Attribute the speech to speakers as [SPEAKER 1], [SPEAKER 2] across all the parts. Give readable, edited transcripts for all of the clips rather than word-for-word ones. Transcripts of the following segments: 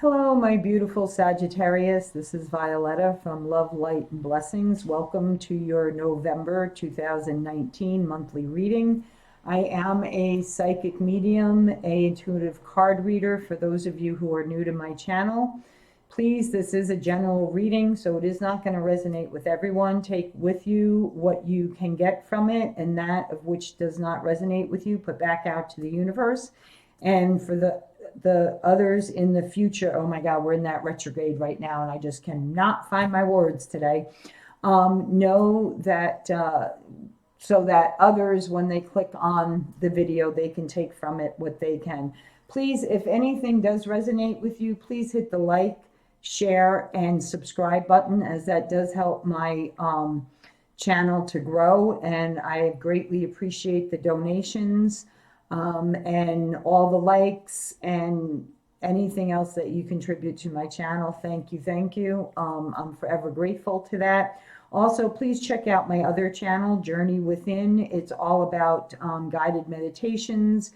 [SPEAKER 1] Hello, my beautiful Sagittarius. This is Violetta from Love, Light, and Blessings. Welcome to your November 2019 monthly reading. I am a psychic medium, a intuitive card reader for those of you who are new to my channel. Please, this is a general reading, so it is not going to resonate with everyone. Take with you what you can get from it, and that of which does not resonate with you, put back out to the universe. And for the others in the future, oh my God, we're in that retrograde right now, and I just cannot find my words today. Know that so that others, when they click on the video, they can take from it what they can. Please, if anything does resonate with you, please hit the like, share, and subscribe button, as that does help my channel to grow, and I greatly appreciate the donations. And all the likes and anything else that you contribute to my channel. Thank you, thank you. I'm forever grateful to that. Also, please check out my other channel, Journey Within. It's all about guided meditations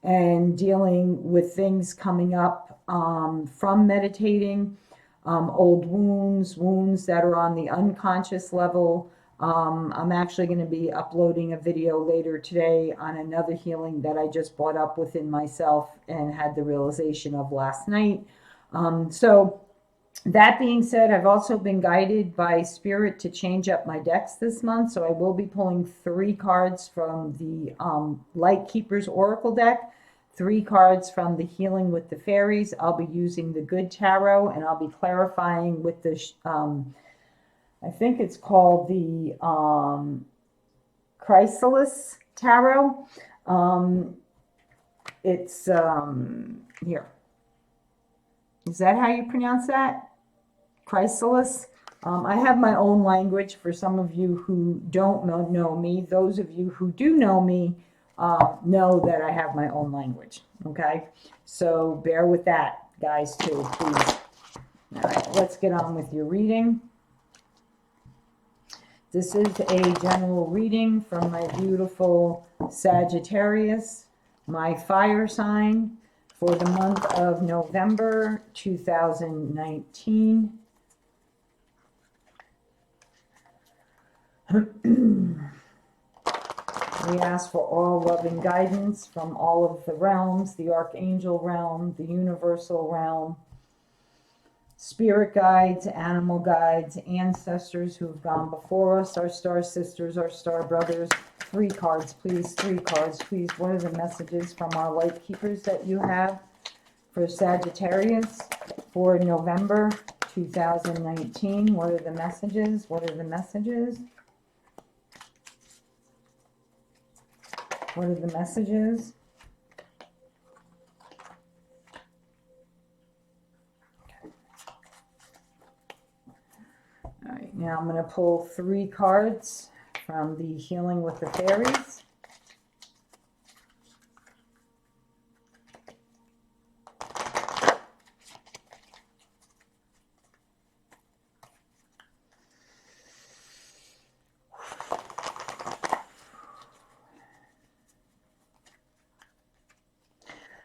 [SPEAKER 1] and dealing with things coming up from meditating, old wounds that are on the unconscious level. I'm actually going to be uploading a video later today on another healing that I just brought up within myself and had the realization of last night. So that being said, I've also been guided by Spirit to change up my decks this month. So I will be pulling 3 cards from the Light Keepers Oracle deck, 3 cards from the Healing with the Fairies. I'll be using the Good Tarot, and I'll be clarifying with the I think it's called the Chrysalis Tarot. It's here. Is that how you pronounce that? Chrysalis. I have my own language for some of you who don't know me. Those of you who do know me know that I have my own language. Okay? So bear with that, guys, too, please. All right, let's get on with your reading. This is a general reading from my beautiful Sagittarius, my fire sign, for the month of November 2019. We ask for all love and guidance from all of the realms, the Archangel realm, the Universal realm, spirit guides, animal guides, ancestors who have gone before us, our star sisters, our star brothers. 3 cards, please. 3 cards, please. What are the messages from our light keepers that you have for Sagittarius for November 2019? What are the messages? What are the messages? What are the messages? All right, now I'm going to pull 3 cards from the Healing with the Fairies.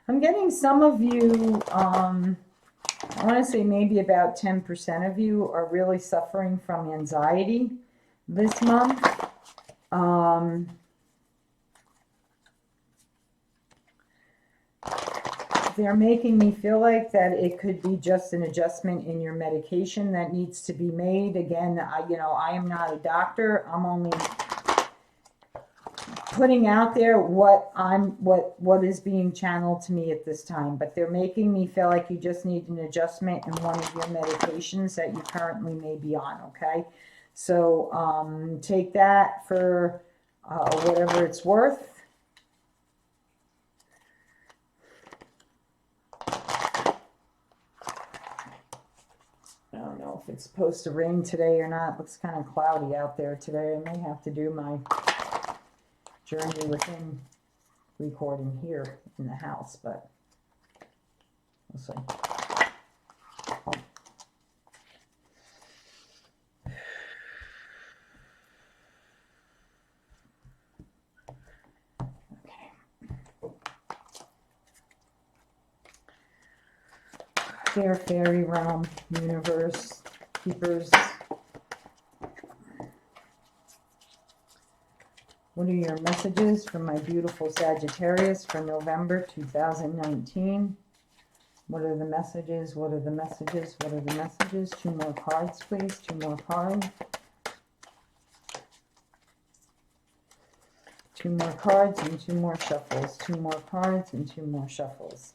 [SPEAKER 1] I'm getting some of you, I want to say maybe about 10% of you are really suffering from anxiety this month. They're making me feel like that it could be just an adjustment in your medication that needs to be made. Again, I am not a doctor. I'm only putting out there what is being channeled to me at this time, but they're making me feel like you just need an adjustment in one of your medications that you currently may be on. Okay, so take that for whatever it's worth. I don't know if it's supposed to rain today or not. It looks kind of cloudy out there today. I may have to do my Journey Within recording here in the house, but we'll see. Okay. there, fairy realm, universe, keepers? What are your messages for my beautiful Sagittarius for November 2019? What are the messages? What are the messages? What are the messages? 2 more cards, please. 2 more cards. 2 more cards and 2 more shuffles. 2 more cards and 2 more shuffles.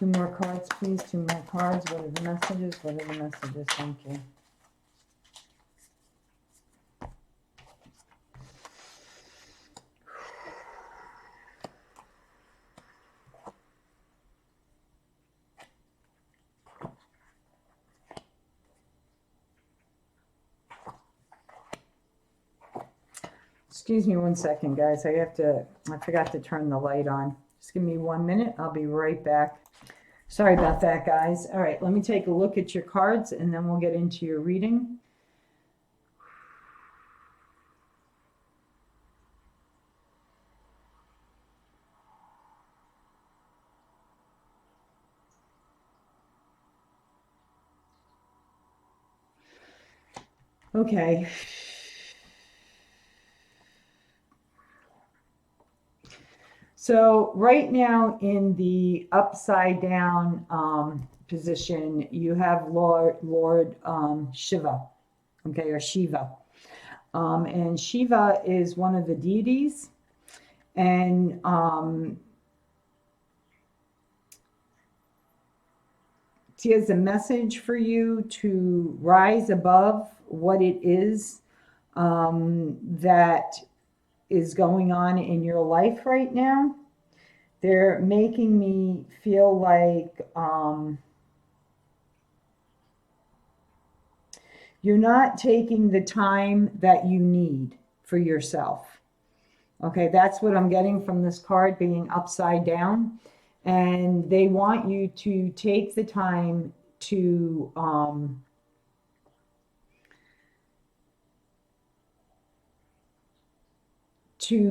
[SPEAKER 1] 2 more cards, please. 2 more cards. What are the messages? What are the messages? Thank you. Excuse me 1 second, guys. I forgot to turn the light on. Just give me 1 minute. I'll be right back. Sorry about that, guys. All right, let me take a look at your cards and then we'll get into your reading. Okay. So right now in the upside down position, you have Lord Shiva, okay, or Shiva. And Shiva is one of the deities. And he has a message for you to rise above what it is that is going on in your life right now. They're making me feel like you're not taking the time that you need for yourself. Okay, that's what I'm getting from this card being upside down. And they want you to take the time to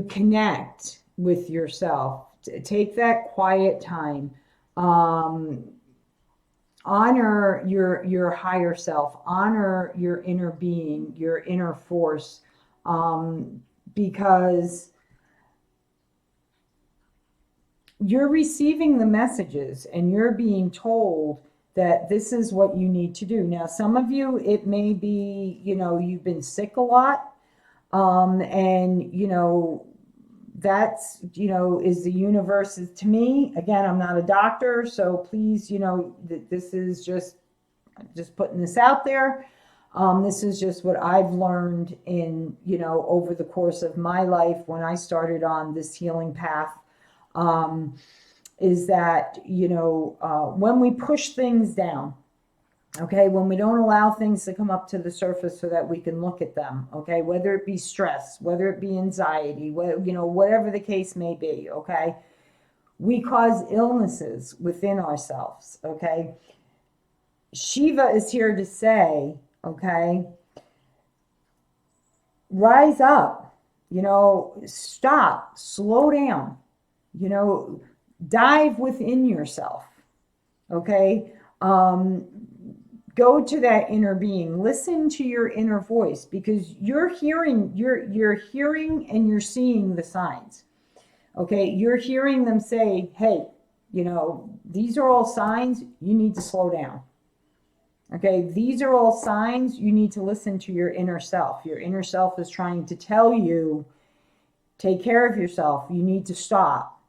[SPEAKER 1] connect with yourself. Take that quiet time. Honor your higher self. Honor your inner being, your inner force, because you're receiving the messages and you're being told that this is what you need to do. Now, some of you, it may be, you've been sick a lot, and, that's, is the universe. To me, again, I'm not a doctor, so please, this is just putting this out there. This is just what I've learned in, over the course of my life when I started on this healing path, is that, when we push things down, okay, when we don't allow things to come up to the surface so that we can look at them, okay, whether it be stress, whether it be anxiety, whatever the case may be, okay, we cause illnesses within ourselves, okay. Shiva is here to say, okay, rise up, stop, slow down, dive within yourself, okay. Go to that inner being. Listen to your inner voice, because you're hearing and you're seeing the signs. Okay, you're hearing them say, hey, these are all signs you need to slow down. Okay, these are all signs you need to listen to your inner self. Your inner self is trying to tell you, take care of yourself. You need to stop,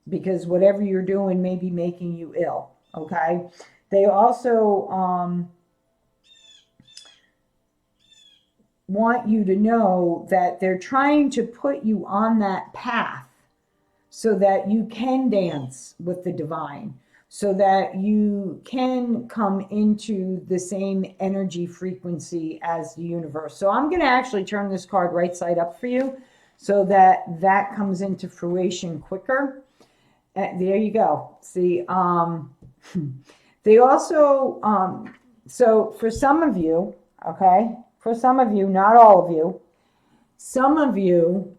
[SPEAKER 1] because whatever you're doing may be making you ill. Okay, they also want you to know that they're trying to put you on that path so that you can dance with the divine, so that you can come into the same energy frequency as the universe. So I'm going to actually turn this card right side up for you so that that comes into fruition quicker. There you go. See, they also, so for some of you, okay, for some of you, not all of you, some of you,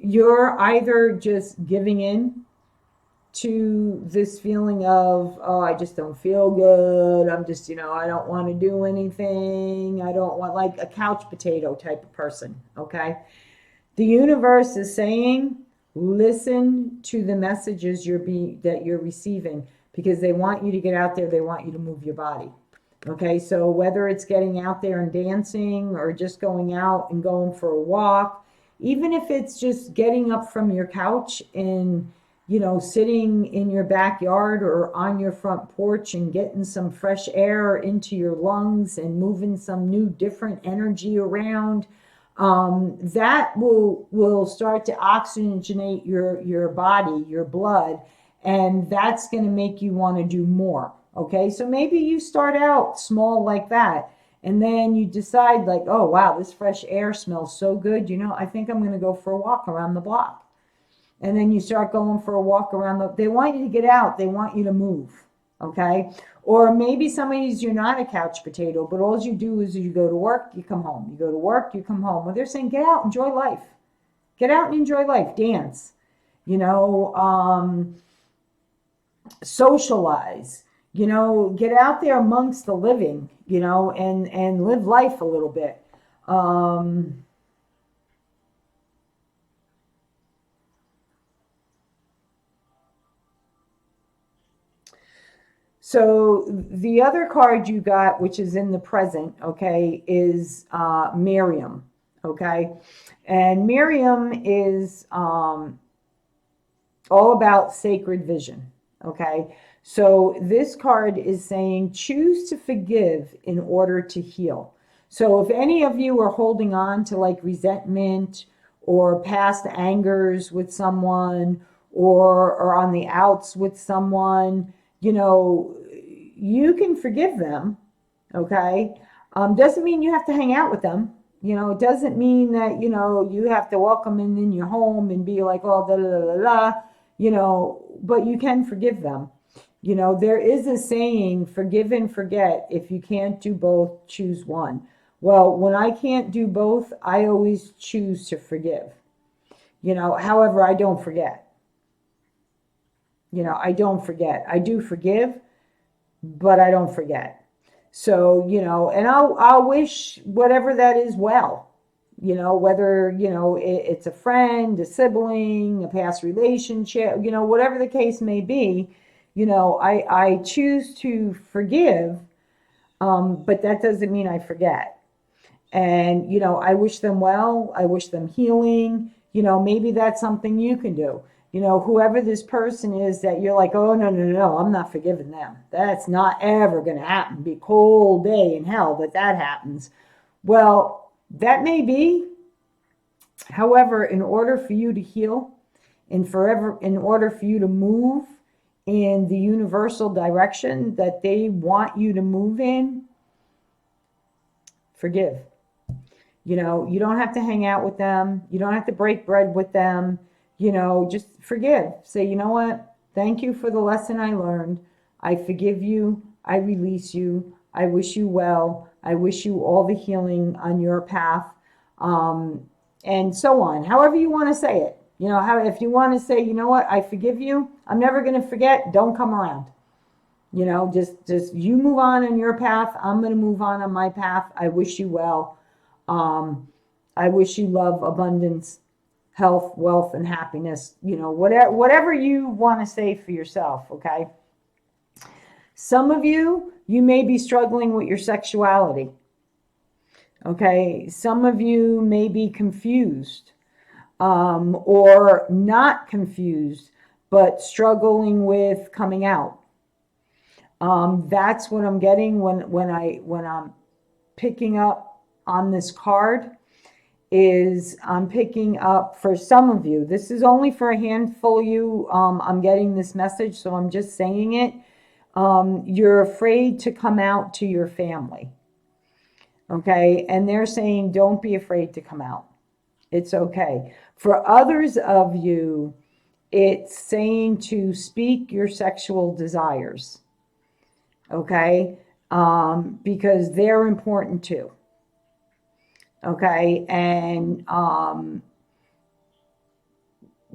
[SPEAKER 1] you're either just giving in to this feeling of, oh, I just don't feel good. I'm just, I don't want to do anything. I don't want, like a couch potato type of person. Okay. The universe is saying, listen to the messages that you're receiving, because they want you to get out there. They want you to move your body. Okay. So whether it's getting out there and dancing, or just going out and going for a walk, even if it's just getting up from your couch and, sitting in your backyard or on your front porch and getting some fresh air into your lungs and moving some new different energy around, that will start to oxygenate your body, your blood, and that's going to make you want to do more. Okay, so maybe you start out small like that, and then you decide, like, oh wow, this fresh air smells so good, I think I'm going to go for a walk around the block. And then you start going for a walk around they want you to get out, they want you to move. Okay. Or maybe you're not a couch potato, but all you do is you go to work, you come home, you go to work, you come home. Well, they're saying, get out, enjoy life, get out and enjoy life, dance, socialize, get out there amongst the living, and live life a little bit. So the other card you got, which is in the present, okay, is Miriam, okay? And Miriam is all about sacred vision, okay? So this card is saying, choose to forgive in order to heal. So if any of you are holding on to like resentment or past angers with someone, or on the outs with someone, you can forgive them, okay? Doesn't mean you have to hang out with them. It doesn't mean that, you have to welcome them in your home and be like, oh, da da da da, but you can forgive them. There is a saying, forgive and forget. If you can't do both, choose one. Well, when I can't do both, I always choose to forgive. However, I don't forget. I don't forget. I do forgive, but I don't forget. So, and I'll wish whatever that is well, whether, it's a friend, a sibling, a past relationship, whatever the case may be, I choose to forgive, but that doesn't mean I forget. And, I wish them well. I wish them healing. Maybe that's something you can do. Whoever this person is that you're like, oh, no, I'm not forgiving them. That's not ever going to happen. Be a cold day in hell that happens. Well, that may be. However, in order for you to heal and in order for you to move in the universal direction that they want you to move in, forgive. You don't have to hang out with them. You don't have to break bread with them. Just forgive. Say, you know what? Thank you for the lesson I learned. I forgive you. I release you. I wish you well. I wish you all the healing on your path. And so on. However you want to say it. If you want to say, you know what? I forgive you. I'm never going to forget. Don't come around. Just you move on your path. I'm going to move on my path. I wish you well. I wish you love, abundance, health, wealth, and happiness, whatever you want to say for yourself, okay? Some of you may be struggling with your sexuality, okay? Some of you may be confused, or not confused, but struggling with coming out. That's what I'm getting when I'm picking up on this card. I'm picking up for some of you. This is only for a handful of you. I'm getting this message, so I'm just saying it. You're afraid to come out to your family. Okay? And they're saying, don't be afraid to come out. It's okay. For others of you, it's saying to speak your sexual desires. Okay? Because they're important too. Okay, and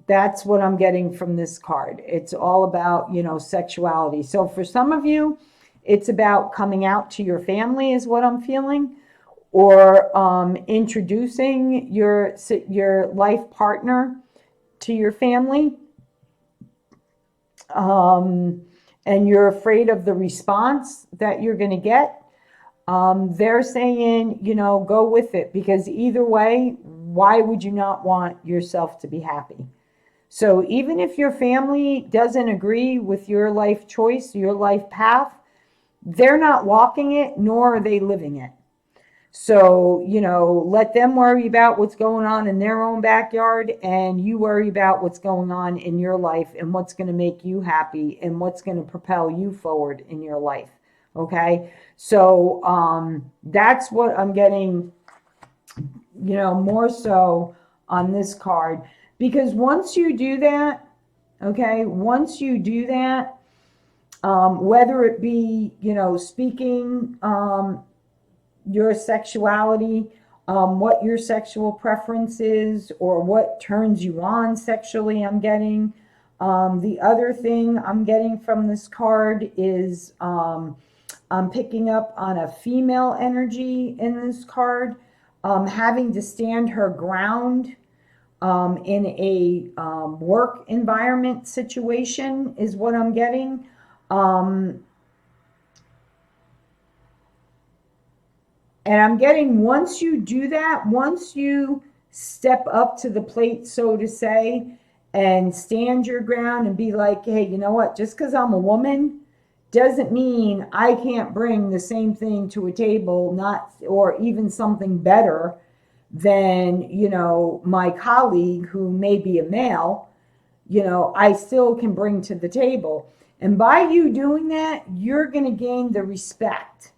[SPEAKER 1] that's what I'm getting from this card. It's all about, you know, sexuality. So for some of you, it's about coming out to your family is what I'm feeling, or introducing your life partner to your family. And you're afraid of the response that you're going to get. They're saying, you know, go with it, because either way, why would you not want yourself to be happy? So even if your family doesn't agree with your life choice, your life path, they're not walking it, nor are they living it. So, you know, let them worry about what's going on in their own backyard, and you worry about what's going on in your life and what's going to make you happy and what's going to propel you forward in your life. Okay. So, that's what I'm getting, you know, more so on this card, because once you do that, okay, once you do that, whether it be, you know, speaking, your sexuality, what your sexual preference is, or what turns you on sexually, I'm getting. The other thing I'm getting from this card is I'm picking up on a female energy in this card, having to stand her ground in a work environment situation is what I'm getting. And I'm getting, once you do that, once you step up to the plate, so to say, and stand your ground and be like, hey, you know what, just because I'm a woman doesn't mean I can't bring the same thing to a table, not, or even something better than, you know, my colleague who may be a male, you know, I still can bring to the table. And by you doing that, you're going to gain the respect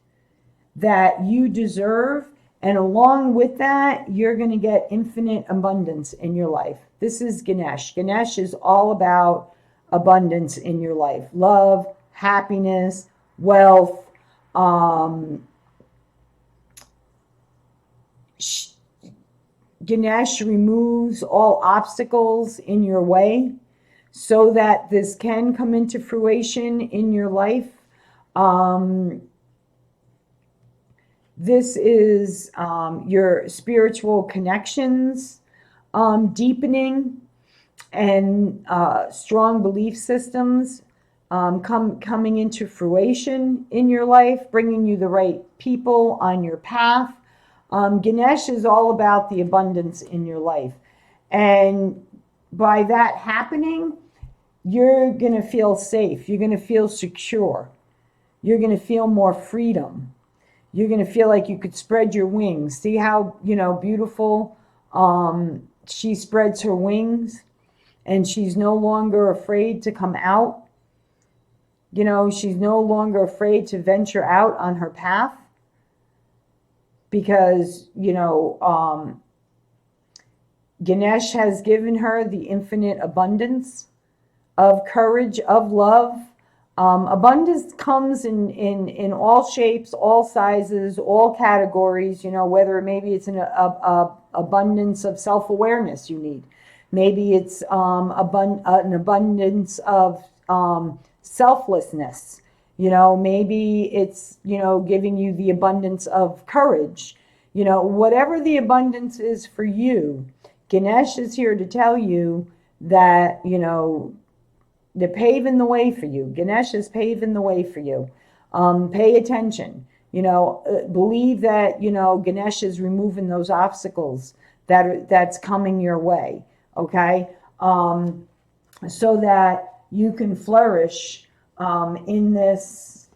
[SPEAKER 1] that you deserve. And along with that, you're going to get infinite abundance in your life. This is Ganesh. Ganesh is all about abundance in your life. Love, happiness, wealth. Ganesh removes all obstacles in your way so that this can come into fruition in your life. This is your spiritual connections deepening, and strong belief systems coming into fruition in your life, bringing you the right people on your path. Ganesh is all about the abundance in your life. And by that happening, you're going to feel safe. You're going to feel secure. You're going to feel more freedom. You're going to feel like you could spread your wings. See how, you know, beautiful she spreads her wings, and she's no longer afraid to come out. You know, she's no longer afraid to venture out on her path, because, you know, Ganesh has given her the infinite abundance of courage, of love. Abundance comes in all shapes, all sizes, all categories, you know, whether maybe it's an abundance of self-awareness you need. Maybe it's an abundance of selflessness. You know, maybe it's, you know, giving you the abundance of courage. You know, whatever the abundance is for you, Ganesh is here to tell you that, you know, they're paving the way for you. Ganesh is paving the way for you. Pay attention. You know, believe that, you know, Ganesh is removing those obstacles that's coming your way. Okay, so that you can flourish in this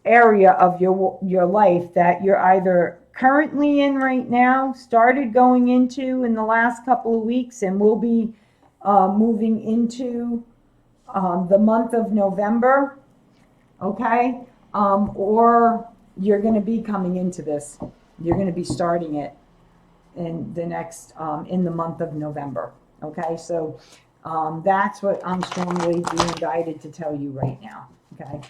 [SPEAKER 1] area of your life that you're either currently in right now, started going into in the last couple of weeks, and will be moving into the month of November, okay? Or you're going to be coming into this. You're going to be starting it in the next, in the month of November, okay? So that's what I'm strongly being guided to tell you right now, okay?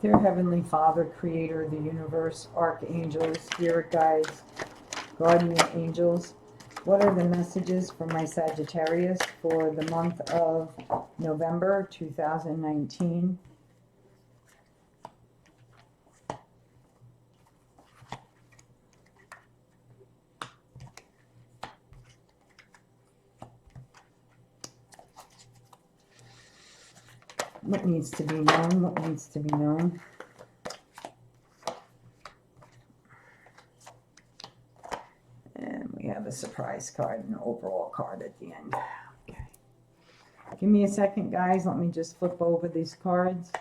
[SPEAKER 1] Dear Heavenly Father, Creator of the universe, archangels, spirit guides, guardian angels, what are the messages for my Sagittarius for the month of November 2019? What needs to be known? What needs to be known? And we have a surprise card and an overall card at the end. Okay. Give me a second, guys. Let me just flip over these cards.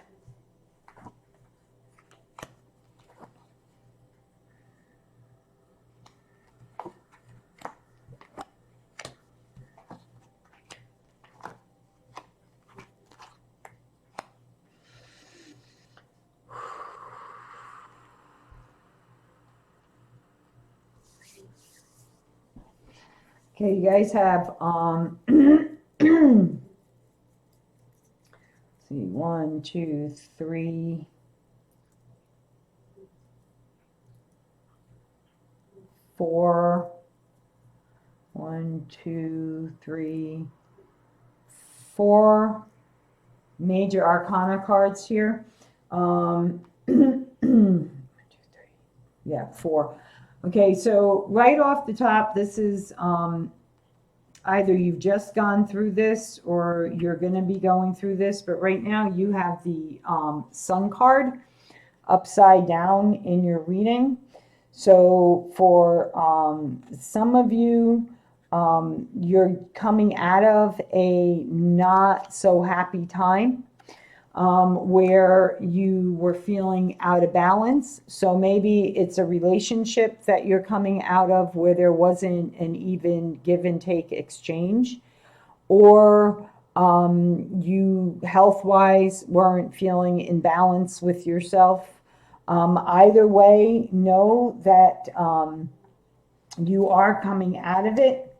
[SPEAKER 1] Okay, you guys have see, 1, 2, 3, 4. 1, 2, 3, 4 major arcana cards here. 1, 2, 3. Yeah, 4. Okay, so right off the top, this is either you've just gone through this or you're going to be going through this, but right now you have the Sun card upside down in your reading. So for some of you, you're coming out of a not so happy time where you were feeling out of balance. So maybe it's a relationship that you're coming out of where there wasn't an even give and take exchange, or you health-wise weren't feeling in balance with yourself. Either way, know that you are coming out of it.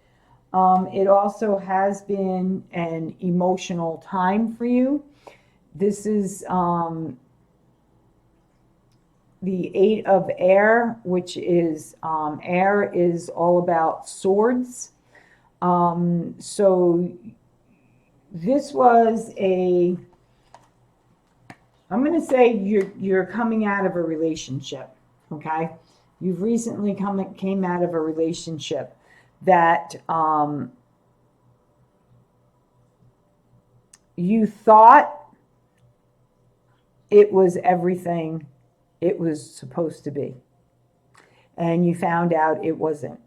[SPEAKER 1] It also has been an emotional time for you. This is the 8 of air, which is air is all about swords. So this was I'm going to say you're coming out of a relationship, okay? You've recently came out of a relationship that you thought it was everything it was supposed to be, and you found out it wasn't.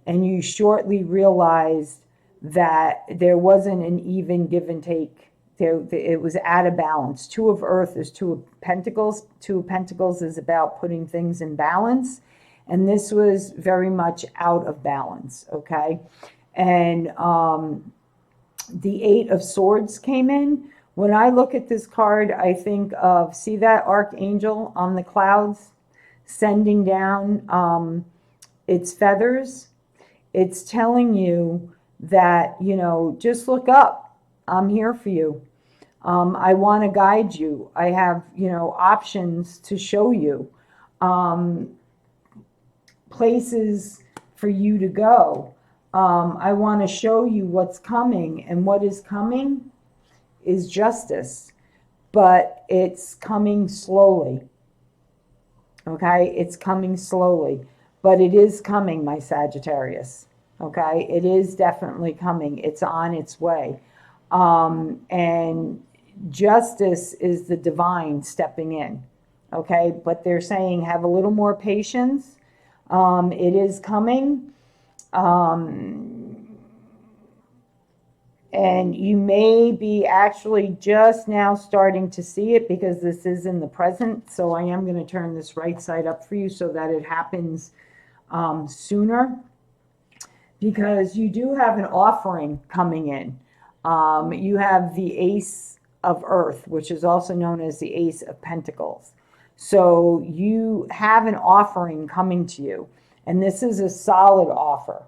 [SPEAKER 1] And you shortly realized that there wasn't an even give and take. It was out of balance. 2 of Earth is 2 of Pentacles. 2 of Pentacles is about putting things in balance. And this was very much out of balance, okay? And the 8 of Swords came in. When I look at this card, I think of, see that archangel on the clouds sending down its feathers? It's telling you that, you know, just look up. I'm here for you. I want to guide you. I have, you know, options to show you. Places for you to go. I want to show you what's coming, and what is coming is justice, but it's coming slowly. Okay, it's coming slowly, but it is coming, my Sagittarius. Okay, it is definitely coming. It's on its way. And justice is the divine stepping in. Okay, but they're saying have a little more patience. It is coming. And you may be actually just now starting to see it because this is in the present. So I am going to turn this right side up for you so that it happens sooner. Because you do have an offering coming in. You have the Ace of Earth, which is also known as the Ace of Pentacles. So you have an offering coming to you. And this is a solid offer.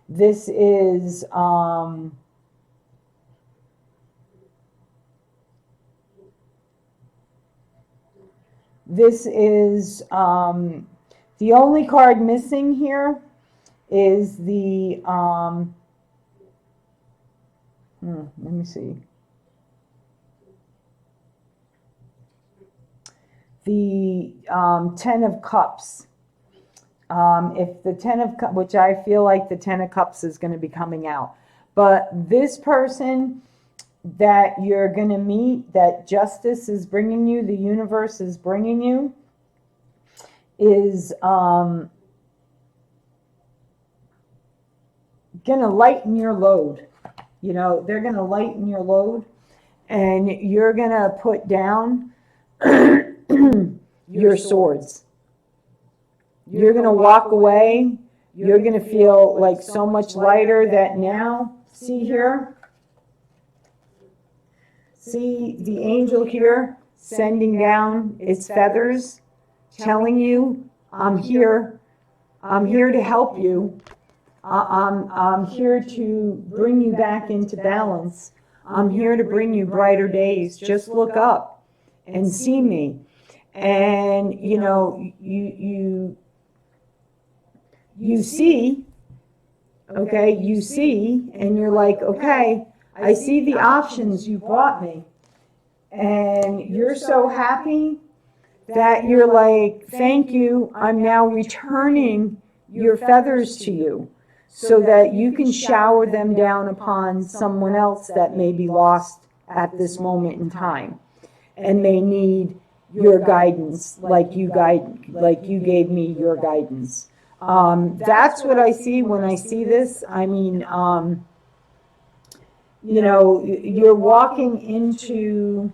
[SPEAKER 1] This is... This is, the only card missing here is the, let me see. The 10 of Cups. If the 10 of Cups, which I feel like the 10 of Cups is going to be coming out. But this person that you're going to meet, that justice is bringing you, the universe is bringing you, is going to lighten your load. You know, they're going to lighten your load, and you're going to put down your swords. You're going to walk away. You're going to feel like so much lighter that now, see here? See the angel here sending down its feathers, telling you, I'm here. I'm here to help you. I'm here to bring you back into balance. I'm here to bring you brighter days. Just look up and see me. And, you know, you see, okay, you see, and you're like, okay, I see the options you brought me. And you're so happy that you're like, thank you, I'm now returning your feathers to you so that you can shower them down upon someone else that may be lost at this moment in time and may need your guidance like you gave me your guidance. That's what I see when I see this. I mean, you know, you're walking into,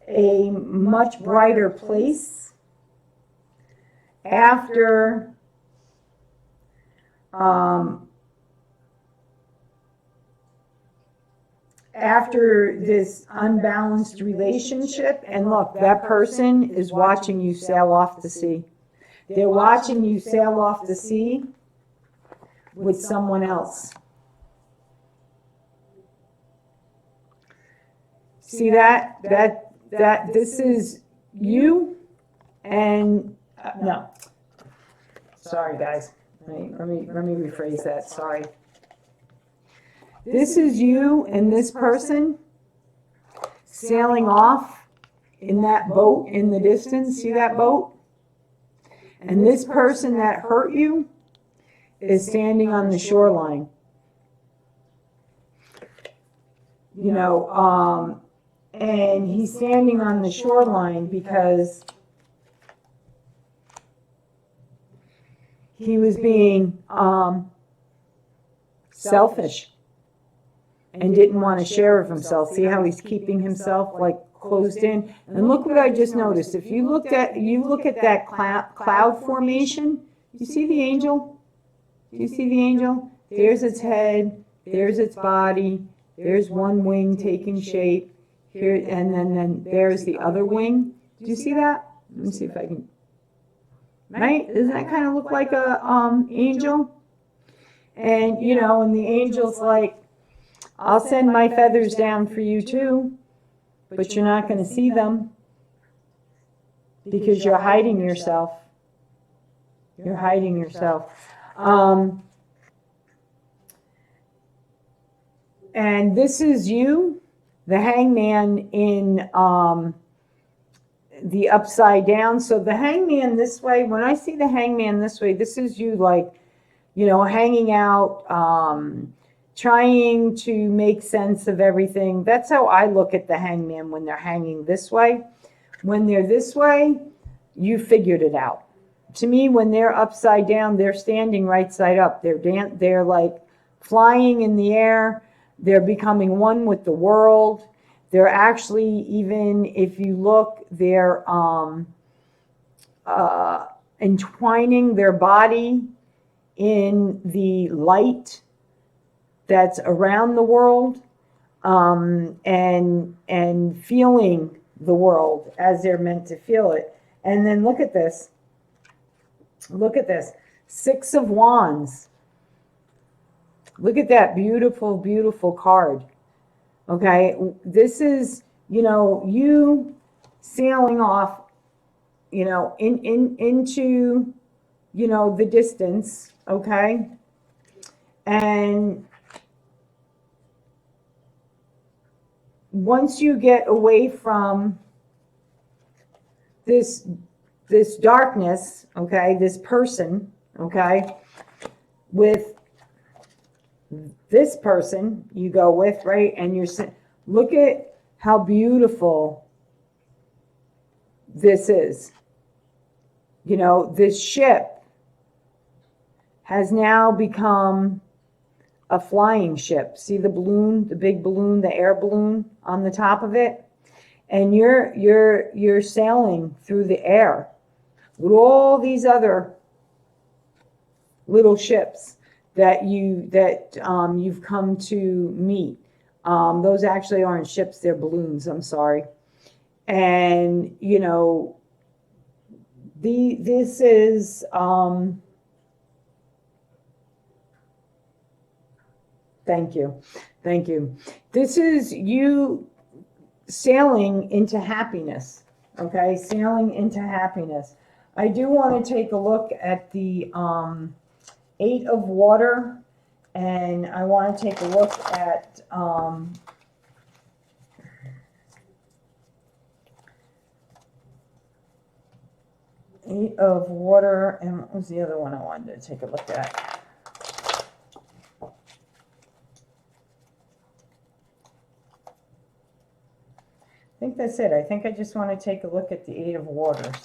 [SPEAKER 1] a much brighter place after this unbalanced relationship. And look, that person is watching you sail off to sea. They're watching you sail off to sea with someone else. See that this is you and no. Sorry guys. Let me rephrase that. Sorry. This is you and this person sailing off in that boat in the distance. See that boat? And this person that hurt you is standing on the shoreline. You know, and he's standing on the shoreline because he was being selfish and didn't want to share of himself. See how he's keeping himself like closed in? And look what I just noticed. If you look at that cloud formation, you see the angel? Do you see the angel? There's its head, there's its body, there's one wing taking shape here, and then there's the other wing. Do you see that? Let me see if I can. Right? Doesn't that kind of look like a angel? And you know, and the angel's like, I'll send my feathers down for you too, but you're not going to see them because you're hiding yourself. You're hiding yourself. And this is you, the hangman in the upside down. So the hangman this way, when I see the hangman this way, this is you like, you know, hanging out, trying to make sense of everything. That's how I look at the hangman when they're hanging this way. When they're this way, you figured it out. To me, when they're upside down, they're standing right side up. They're like flying in the air. They're becoming one with the world. They're actually, even if you look, they're entwining their body in the light that's around the world, and feeling the world as they're meant to feel it. And then look at this. Look at this. 6 of Wands. Look at that beautiful, beautiful card. Okay, this is, you sailing off, into, the distance, okay? And once you get away from this darkness, okay, this person, okay, with this person you go with, right? And look at how beautiful this is. This ship has now become a flying ship. See the balloon, the big balloon, the air balloon on the top of it? And you're sailing through the air with all these other little ships that you've come to meet. Those actually aren't ships, they're balloons, I'm sorry. And this is thank you. This is you sailing into happiness. Okay, sailing into happiness. I do want to take a look at the 8 of water, and I want to take a look at Eight of water, and what was the other one I wanted to take a look at? I think that's it. I think I just want to take a look at the 8 of waters.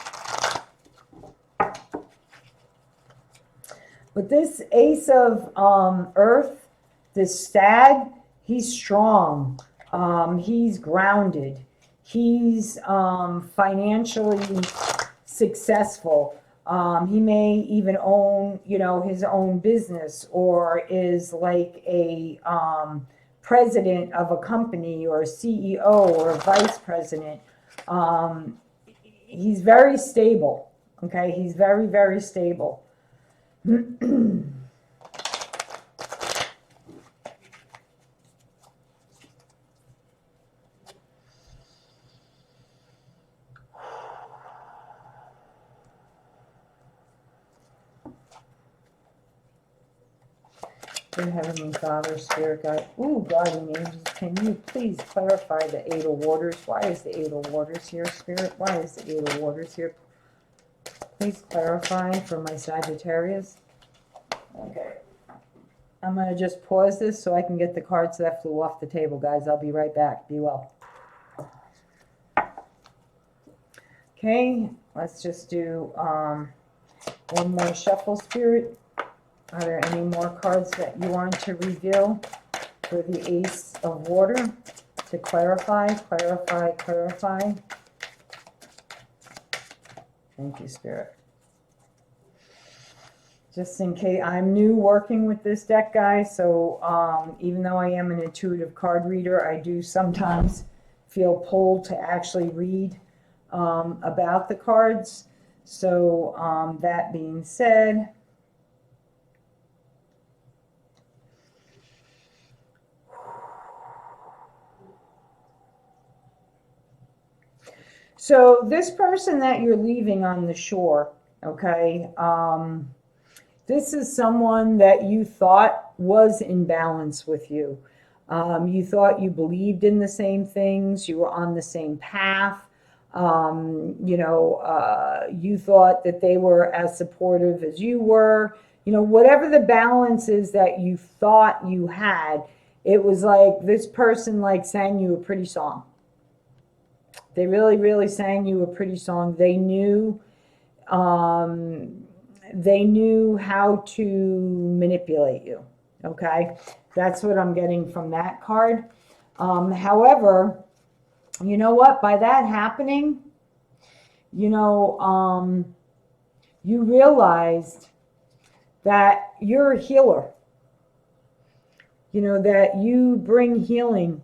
[SPEAKER 1] But this Ace of Earth, this stag, he's strong. He's grounded. He's financially successful. He may even own, his own business, or is like a president of a company, or a CEO, or a vice president. He's very stable. Okay, he's very, very stable. Dear Heavenly Father, Spirit Guide, Guardian Angels, can you please clarify the 8 of waters? Why is the 8 of waters here, Spirit? Why is the 8 of waters here? Please clarify for my Sagittarius. Okay. I'm going to just pause this so I can get the cards that flew off the table, guys. I'll be right back. Be well. Okay, let's just do one more shuffle, Spirit. Are there any more cards that you want to reveal for the Ace of Water to clarify? Thank you, Spirit. Just in case, I'm new working with this deck, guys, so even though I am an intuitive card reader, I do sometimes feel pulled to actually read about the cards. So that being said, so this person that you're leaving on the shore, okay, this is someone that you thought was in balance with you. You thought you believed in the same things. You were on the same path. You thought that they were as supportive as you were. Whatever the balance is that you thought you had, it was like this person sang you a pretty song. They really, really sang you a pretty song. They knew how to manipulate you. Okay, that's what I'm getting from that card. However, you know what? By that happening, you realized that you're a healer. That you bring healing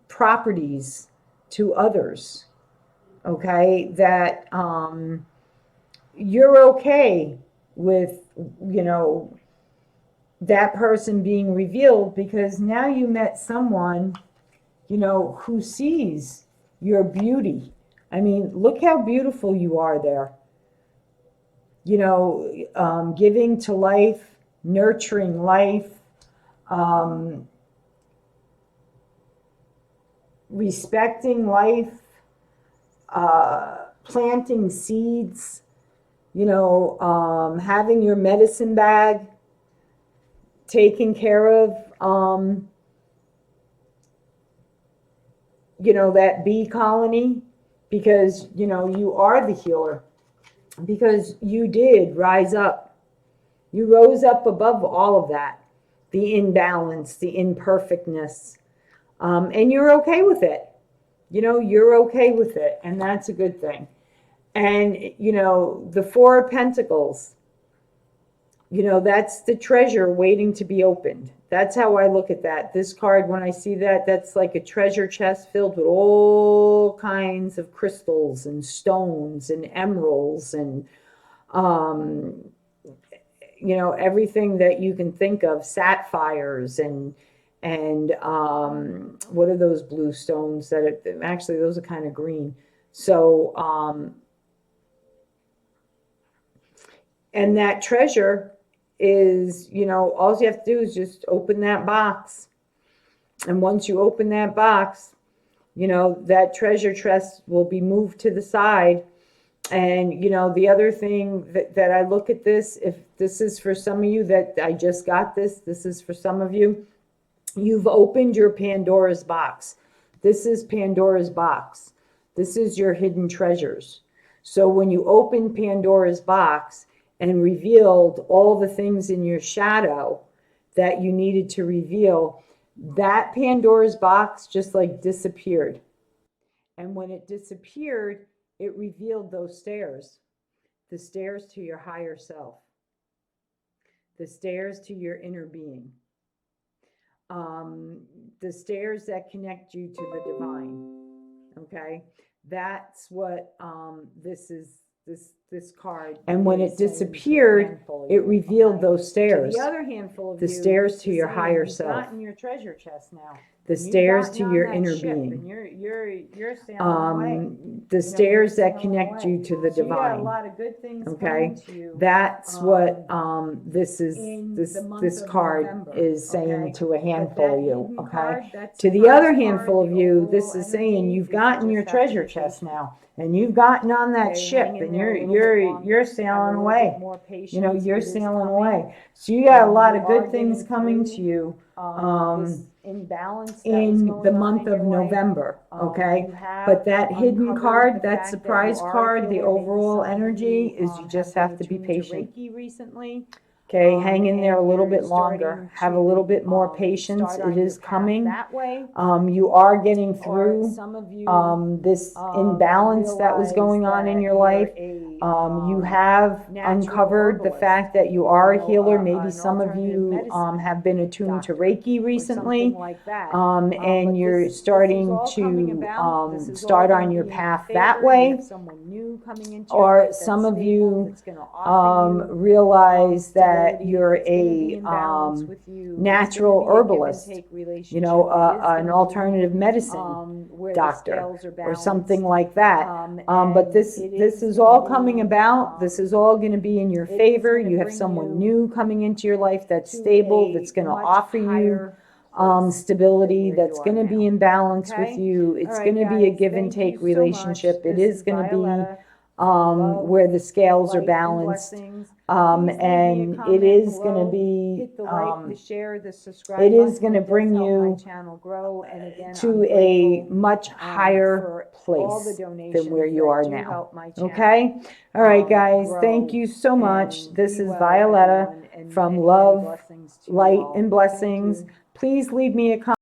[SPEAKER 1] properties to others. Okay, that you're okay with, that person being revealed, because now you met someone, you know, who sees your beauty. I mean, look how beautiful you are there. You know, giving to life, nurturing life, respecting life, planting seeds, you know, having your medicine bag taken care of, you know, that bee colony, because, you know, you are the healer, because you did rise up. You rose up above all of that, the imbalance, the imperfectness, and you're okay with it. You know, you're okay with it, and that's a good thing. And, you know, the Four of Pentacles, you know, that's the treasure waiting to be opened. That's how I look at that. This card, when I see that, that's like a treasure chest filled with all kinds of crystals and stones and emeralds and, you know, everything that you can think of, sapphires and what are those blue stones that actually those are kind of green. So, and that treasure is, you know, all you have to do is just open that box. And once you open that box, you know, that treasure chest will be moved to the side. And, you know, the other thing that I look at this, if this is for some of you that I just got this is for some of you, you've opened your Pandora's box. This is Pandora's box. This is your hidden treasures. So when you open Pandora's box and revealed all the things in your shadow that you needed to reveal, that Pandora's box just like disappeared. And when it disappeared, it revealed those stairs, the stairs to your higher self, the stairs to your inner being, the stairs that connect you to the divine. Okay, that's what this is. This card. And when it disappeared, it revealed those stairs. The other handful of the stairs to your higher self. You've gotten your treasure chest now. The stairs to your inner being. You're sailing away. The stairs that connect you to the divine. You got a lot of good things coming to you. That's what this is. This card is saying to a handful of you. Okay. To the other handful of you, this is saying you've gotten your treasure chest now. And you've gotten on that ship, and you're sailing away. You know, you're sailing away. So you got a lot of good things coming to you in the month of November. Okay, but that hidden card, that surprise card, the overall energy is you just have to be patient. Okay, hang in there a little bit longer. Have a little bit more patience. It is coming. You are getting through this imbalance that was going on in your life. You have uncovered the fact that you are a healer. Maybe some of you have been attuned to Reiki recently, and you're starting to start on your path that way. Or some of you realize that you're a natural herbalist, you know, an alternative medicine doctor or something like that. But this is all coming about. This is all going to be in your favor. You have someone new coming into your life that's stable, that's going to offer you stability, that's going to be in balance with you. It's going to be a give and take relationship. It is going to be where the scales are balanced, and it is going to be, it is going to bring you to a much higher place than where you are now. Okay? All right, guys, thank you so much. This is Violetta from Love, Light, and Blessings. Please leave me a comment.